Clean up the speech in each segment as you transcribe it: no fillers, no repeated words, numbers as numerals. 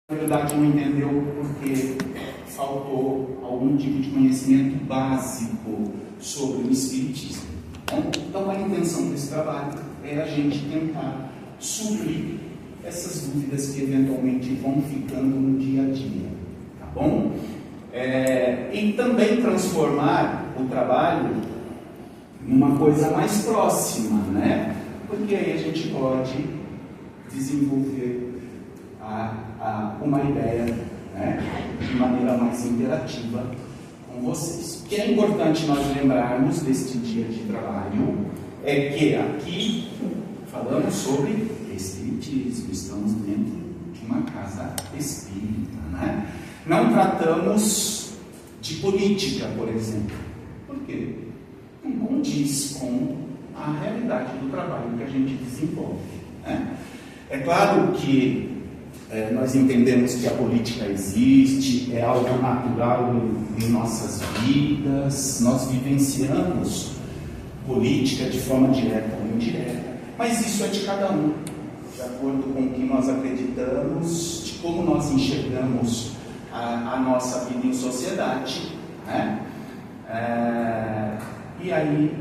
Na verdade, não entendeu porque faltou algum tipo de conhecimento básico sobre o Espiritismo. Então, a intenção desse trabalho é a gente tentar suprir essas dúvidas que eventualmente vão ficando no dia a dia, tá bom? E também transformar o trabalho numa coisa mais próxima, né? Porque aí a gente pode desenvolver uma ideia, né, de maneira mais interativa com vocês. O que é importante nós lembrarmos deste dia de trabalho é que aqui falamos sobre Espiritismo, estamos dentro de uma casa espírita, né? Não tratamos de política, por exemplo. Por quê? Não condiz com a realidade do trabalho que a gente desenvolve, né? É claro que nós entendemos que a política existe, é algo natural em nossas vidas, nós vivenciamos política de forma direta ou indireta, mas isso é de cada um, de acordo com o que nós acreditamos, de como nós enxergamos a nossa vida em sociedade, né? E aí,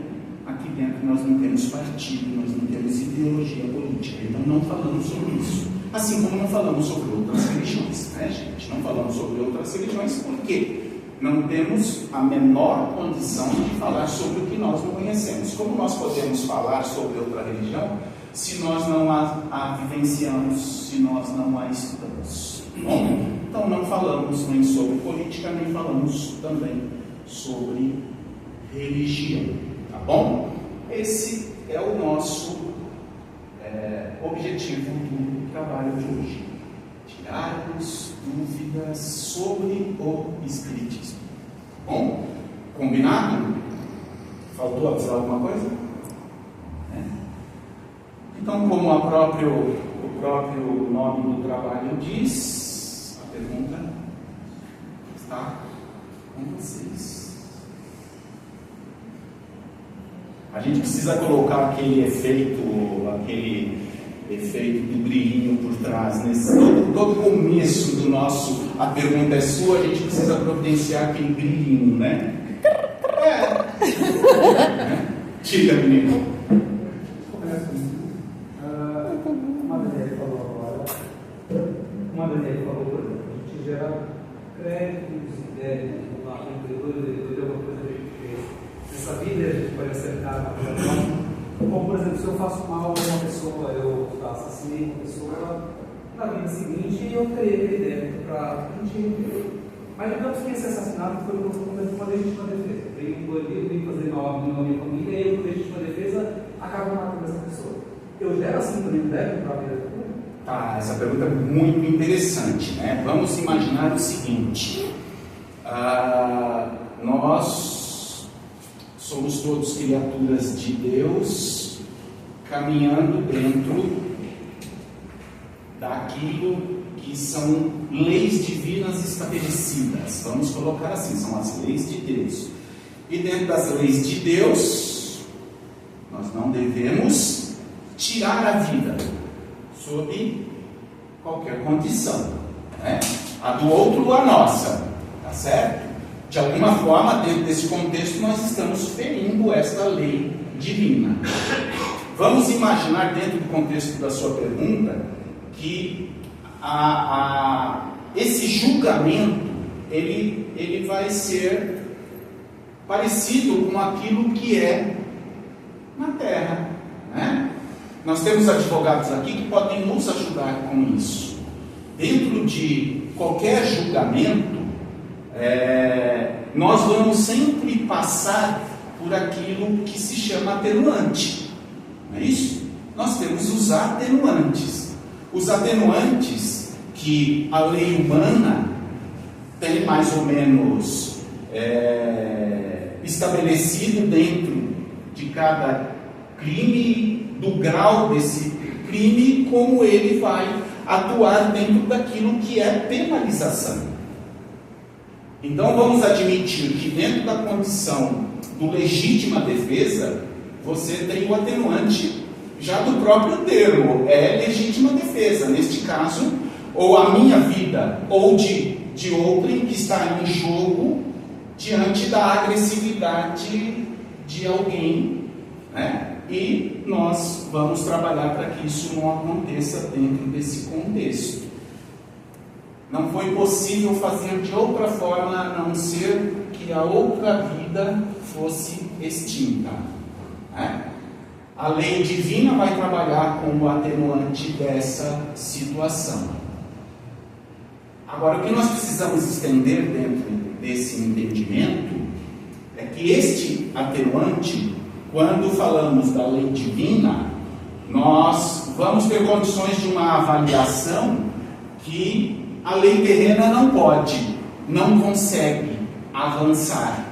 aqui dentro nós não temos partido, nós não temos ideologia política, então não falamos sobre isso. Assim como não falamos sobre outras religiões, né, gente? Não falamos sobre outras religiões porque não temos a menor condição de falar sobre o que nós não conhecemos. Como nós podemos falar sobre outra religião se nós não a vivenciamos, se nós não a estudamos? Bom, então não falamos nem sobre política, nem falamos também sobre religião, tá bom? Esse é o nosso objetivo do trabalho de hoje: tirarmos dúvidas sobre o Espiritismo. Bom, combinado? Faltou avisar alguma coisa? Então, como o próprio nome do trabalho diz, a pergunta está com vocês. A gente precisa colocar aquele efeito do brilhinho por trás, todo começo do nosso "a pergunta é sua", a gente precisa providenciar aquele brilhinho, né? Diga, menino. Uma Daniela falou, por exemplo, a gente gera créditos, débitos, uma empreendedora, alguma coisa que a gente fez. Nessa vida a gente pode acertar na vida próxima. Como, por exemplo, se eu faço mal a uma pessoa, eu assassinei uma pessoa, na vida seguinte eu terei aquele débito para mentir. Mas digamos que esse assassinato foi uma legítima defesa. Veio um bandido, veio fazer mal à minha família, e eu, com legítima defesa, acabo matando essa pessoa. Eu gero assim também um débito para a vida futura? Tá, essa pergunta é muito interessante, né? Vamos imaginar o seguinte: nós somos todos criaturas de Deus, caminhando dentro daquilo que são leis divinas estabelecidas. Vamos colocar assim, são as leis de Deus. E dentro das leis de Deus, nós não devemos tirar a vida sob qualquer condição, né? A do outro, a nossa, tá certo? De alguma forma, dentro desse contexto, nós estamos ferindo esta lei divina. Vamos imaginar, dentro do contexto da sua pergunta, que esse julgamento ele vai ser parecido com aquilo que é na Terra, né? Nós temos advogados aqui que podem nos ajudar com isso. Dentro de qualquer julgamento, nós vamos sempre passar por aquilo que se chama atenuante, não é isso? Nós temos os atenuantes. Os atenuantes que a lei humana tem mais ou menos estabelecido dentro de cada crime, do grau desse crime, como ele vai atuar dentro daquilo que é penalização. Então vamos admitir que dentro da condição do legítima defesa, você tem o atenuante já do próprio termo, é legítima defesa. Neste caso, ou a minha vida, ou de outrem que está em jogo diante da agressividade de alguém, né? E nós vamos trabalhar para que isso não aconteça dentro desse contexto. Não foi possível fazer de outra forma a não ser que a outra vida fosse extinta, né? A lei divina vai trabalhar como atenuante dessa situação. Agora, o que nós precisamos estender dentro desse entendimento é que este atenuante, quando falamos da lei divina, nós vamos ter condições de uma avaliação que a lei terrena não pode, não consegue avançar.